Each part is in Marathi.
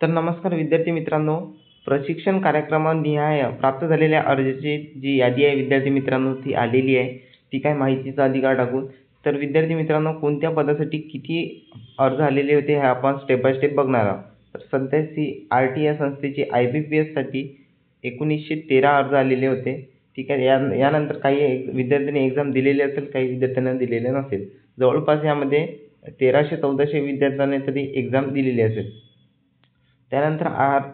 तर नमस्कार विद्यार्थी मित्रांनो, प्रशिक्षण कार्यक्रमानिहाय प्राप्त झालेल्या अर्जाची जी यादी आहे विद्यार्थी मित्रांनो ती आलेली आहे. ती काय माहितीचा अधिकार टाकून. तर विद्यार्थी मित्रांनो, कोणत्या पदासाठी किती अर्ज आलेले होते हे आपण स्टेप बाय स्टेप बघणार आहोत. तर सध्या CRT या संस्थेचे IBPSसाठी 1913 अर्ज आलेले होते. ठीक आहे. यानंतर काही विद्यार्थ्यांनी एक्झाम दिलेली असेल, काही विद्यार्थ्यांना दिलेले नसेल. जवळपास यामध्ये 1300-1400 विद्यार्थ्यांनी तरी एक्झाम दिलेली असेल. त्यानंतर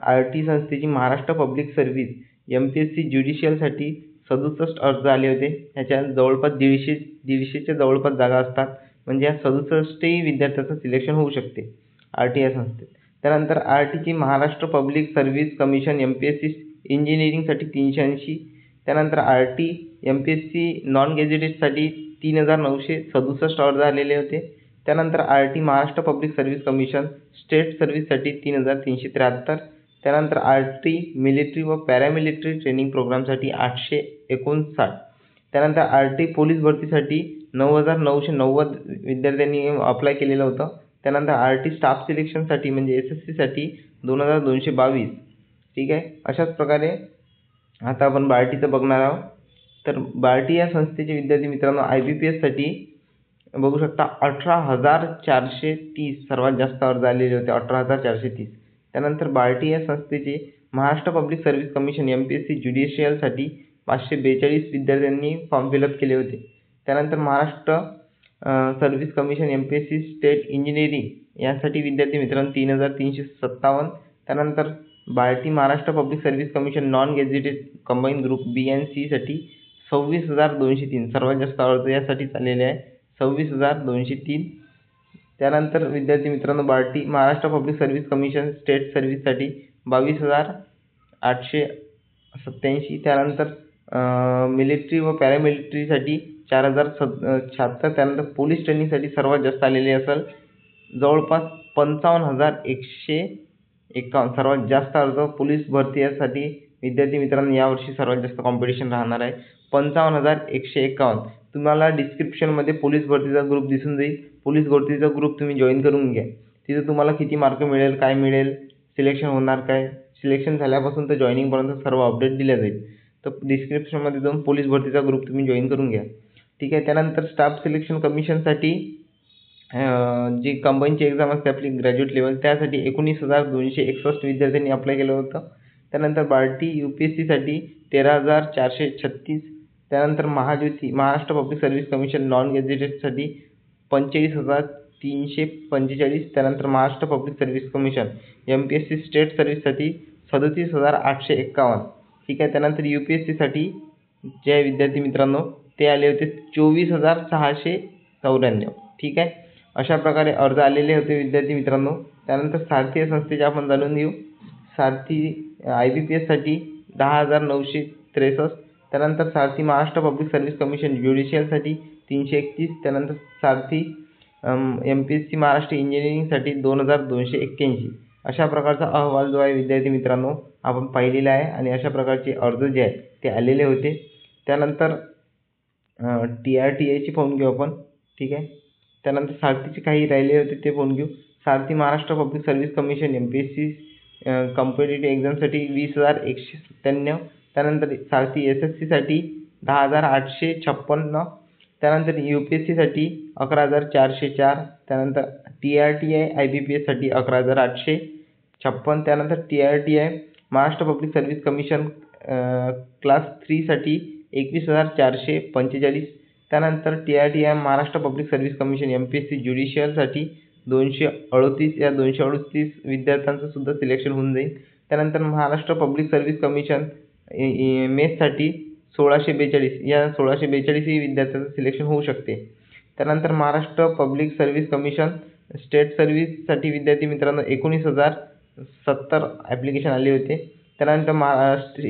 RT संस्थेची महाराष्ट्र पब्लिक सर्व्हिस MPSC ज्युडिशियलसाठी 67 अर्ज आले होते. ह्याच्यात जवळपास 150च्या जवळपास जागा असतात. म्हणजे या 67ही विद्यार्थ्याचं सिलेक्शन होऊ शकते RT या संस्थेत. त्यानंतर RTची Maharashtra public service commission MPSC इंजिनिअरिंगसाठी 380. त्यानंतर RT MPSC नॉन गेजेटेडसाठी 3967 अर्ज आलेले होते. त्यानंतर RT Maharashtra public service commission state सर्व्हिससाठी 3373. त्यानंतर RT मिलिटरी व पॅरामिलिटरी ट्रेनिंग प्रोग्रामसाठी 859. त्यानंतर RT पोलीस भरतीसाठी 9990 विद्यार्थ्यांनी अप्लाय केलेलं होतं. त्यानंतर RT स्टाफ सिलेक्शनसाठी म्हणजे SSCसाठी 2222. ठीक आहे. अशाच प्रकारे आता आपण बार्टीचं बघणार आहोत. तर बार्टी या संस्थेचे विद्यार्थी मित्रांनो IBPSसाठी बघू शकता 18,430 सर्वात जास्त अर्ज आलेले होते, 18,430. त्यानंतर बार्टी या संस्थेचे Maharashtra public service commission MPSC ज्युडिशियलसाठी 542 विद्यार्थ्यांनी फॉर्म फिलअप केले होते. त्यानंतर Maharashtra Service commission MPSC state engineering यासाठी विद्यार्थी मित्रांनो 3,357. त्यानंतर BARTI Maharashtra public service commission non gazetted combine group B आणि C साठी 26,203 सर्वात जास्त अर्ज यासाठी आलेले आहे, 26,203. त्यानंतर विद्यार्थी मित्रांनो BARTI Maharashtra public service commission state सर्व्हिससाठी 22,887. त्यानंतर मिलिटरी व पॅरामिलिटरीसाठी 4,076. त्यानंतर पोलीस ट्रेनिंगसाठी सर्वात जास्त आलेले असेल जवळपास 55,151 सर्वात जास्त अर्ज पोलीस भरती यासाठी विद्यार्थी मित्रांनो यावर्षी सर्वात जास्त कॉम्पिटिशन राहणार आहे. 55,151. तुम्हाला डिस्क्रिप्शनमध्ये पोलीस भरतीचा ग्रुप दिसून जाईल. पोलीस भरतीचा ग्रुप तुम्ही जॉईन करून घ्या. तिथे तुम्हाला किती मार्क मिळेल, काय मिळेल, सिलेक्शन होणार काय, सिलेक्शन झाल्यापासून तर जॉईनिंगपर्यंत सर्व अपडेट दिल्या जाईल. तर डिस्क्रिप्शनमध्ये जाऊन पोलीस भरतीचा ग्रुप तुम्ही जॉईन करून घ्या. ठीक आहे. त्यानंतर स्टाफ सिलेक्शन कमिशनसाठी जी कंबाईनची एक्झाम असते आपली ग्रॅज्युएट लेवल त्यासाठी 19,261 विद्यार्थ्यांनी अप्लाय केलं होतं. त्यानंतर बार्टी UPSCसाठी 13,436. त्यानंतर Mahajyoti Maharashtra public service commission non गेजेटेडसाठी 45,345. त्यानंतर Maharashtra public service commission MPSC state सर्व्हिससाठी 37,851. ठीक आहे. त्यानंतर UPSCसाठी जे विद्यार्थी मित्रांनो ते आले होते 24,694. ठीक आहे. अशा प्रकारे अर्ज आलेले होते विद्यार्थी मित्रांनो. त्यानंतर सारथी या संस्थेचे आपण जाणून घेऊ. सारथी IBPSसाठी 10,963. त्यानंतर सारथी महाराष्ट्र पब्लिक सर्व्हिस कमिशन ज्युडिशियलसाठी 331. त्यानंतर सारथी MPSC महाराष्ट्र इंजिनिअरिंगसाठी 2,281. अशा प्रकारचा अहवाल जो आहे विद्यार्थी मित्रांनो आपण पाहिलेला आहे आणि अशा प्रकारचे अर्ज जे आहेत ते आलेले होते. त्यानंतर TRTIची पाहून घेऊ आपण. ठीक आहे. त्यानंतर सारथीचे काही राहिले होते ते पाहून घेऊ. SARTHI Maharashtra public service commission MPSC competitive एक्झामसाठी 20,197. त्यानंतर सारथी SSCसाठी 10,856. त्यानंतर UPSCसाठी 11,404. त्यानंतर TRTI IBPSसाठी 11,856. त्यानंतर TRTI Maharashtra public service commission class 3साठी 21,445. त्यानंतर TRTI Maharashtra public service commission MPSC ज्युडिशियलसाठी 238. या 238 विद्यार्थ्यांचं सुद्धा सिलेक्शन होऊन जाईल. त्यानंतर महाराष्ट्र पब्लिक सर्व्हिस कमिशन मेससाठी 1,642. या 1,642 विद्यार्थ्यांचं सिलेक्शन होऊ शकते. त्यानंतर Maharashtra public service commission state सर्व्हिससाठी विद्यार्थी मित्रांनो 19,070 ॲप्लिकेशन आले होते. त्यानंतर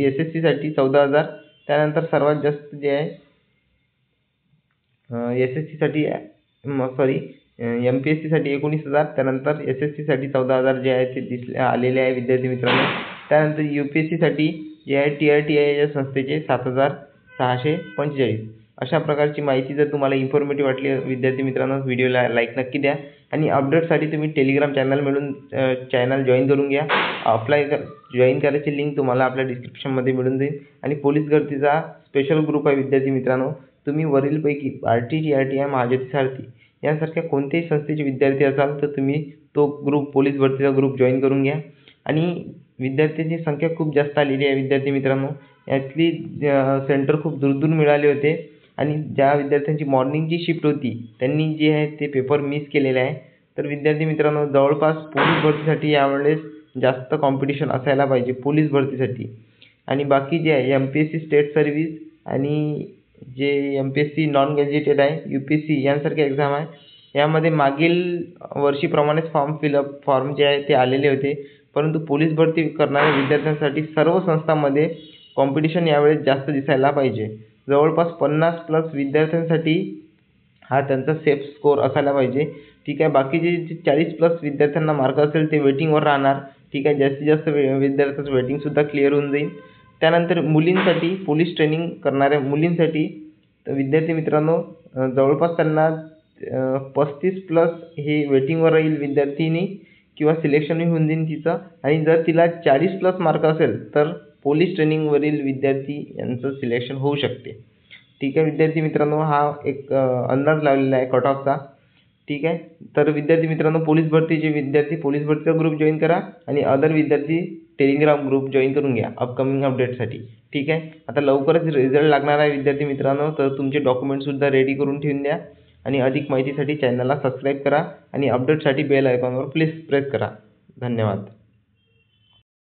SSCसाठी 14,000. त्यानंतर सर्वात जास्त जे आहे SSCसाठी MPSCसाठी 19,000. त्यानंतर SSCसाठी 14,000 जे आहे ते आलेले आहे विद्यार्थी मित्रांनो. त्यानंतर UPSCसाठी जे आहे TRTI या संस्थेचे 7,645. अशा प्रकारची माहिती जर तुम्हाला इन्फॉर्मेटिव्ह वाटली विद्यार्थी मित्रांनो व्हिडिओला लाईक नक्की द्या. आणि अपडेटसाठी तुम्ही टेलिग्राम चॅनल मिळून चॅनल जॉईन करून घ्या. जॉईन करायची लिंक तुम्हाला आपल्या डिस्क्रिप्शनमध्ये मिळून जाईल. आणि पोलीस भरतीचा स्पेशल ग्रुप आहे विद्यार्थी मित्रांनो. तुम्ही वरीलपैकी RT, GRTI, महाज्योती सारथी यांसारख्या कोणत्याही संस्थेचे विद्यार्थी असाल तर तुम्ही तो ग्रुप, पोलीस भरतीचा ग्रुप जॉईन करून घ्या. आणि विद्यार्थ्यांची संख्या खूप जास्त आलेली आहे विद्यार्थी मित्रांनो. यातली सेंटर खूप दूर मिळाले होते आणि ज्या विद्यार्थ्यांची मॉर्निंगची शिफ्ट होती त्यांनी जे आहे ते पेपर मिस केलेले आहे. तर विद्यार्थी मित्रांनो, जवळपास पोलीस भरतीसाठी यावेळेस जास्त कॉम्पिटिशन असायला पाहिजे पोलीस भरतीसाठी. आणि बाकी जे आहे MPSC स्टेट सर्व्हिस आणि जे MPSC नॉन गॅजेटेड आहे UPSC यांसारख्या एक्झाम आहे, यामध्ये मागील वर्षीप्रमाणेच फॉर्म जे आहे ते आलेले होते. परंतु पोलीस भरती करणाऱ्या विद्यार्थ्यांसाठी सर्व संस्थांमध्ये कॉम्पिटिशन यावेळेस जास्त दिसायला पाहिजे. जवळपास 50+ विद्यार्थ्यांसाठी हा त्यांचा सेफ स्कोर असायला पाहिजे. ठीक आहे. बाकीचे जे 40+ विद्यार्थ्यांना मार्क असेल ते वेटिंगवर राहणार. ठीक आहे. जास्तीत जास्त विद्यार्थ्यांचं वेटिंगसुद्धा क्लिअर होऊन जाईल. त्यानंतर मुलींसाठी, पोलीस ट्रेनिंग करणाऱ्या मुलींसाठी विद्यार्थी मित्रांनो, जवळपास त्यांना 35+ हे वेटिंगवर राहील विद्यार्थिनी किंवा सिलेक्शनही होऊन जाईल तिचं. आणि जर तिला 40+ मार्क असेल तर पोलीस ट्रेनिंगवरील विद्यार्थी यांचं सिलेक्शन होऊ शकते. ठीक आहे विद्यार्थी मित्रांनो, हा एक अंदाज लावलेला आहे कट ऑफचा. ठीक आहे. तर विद्यार्थी मित्रांनो, पोलीस भरतीचे विद्यार्थी पोलीस भरतीचा ग्रुप जॉईन करा आणि अदर विद्यार्थी टेलिग्राम ग्रुप जॉईन करून घ्या अपकमिंग अपडेटसाठी. ठीक आहे. आता लवकरच रिझल्ट लागणार आहे विद्यार्थी मित्रांनो, तर तुमचे डॉक्युमेंटसुद्धा रेडी करून ठेवून द्या. आणि अधिक माहितीसाठी चॅनलला सबस्क्राईब करा आणि अपडेटसाठी बेल आयकॉनवर प्लीज प्रेस करा. धन्यवाद.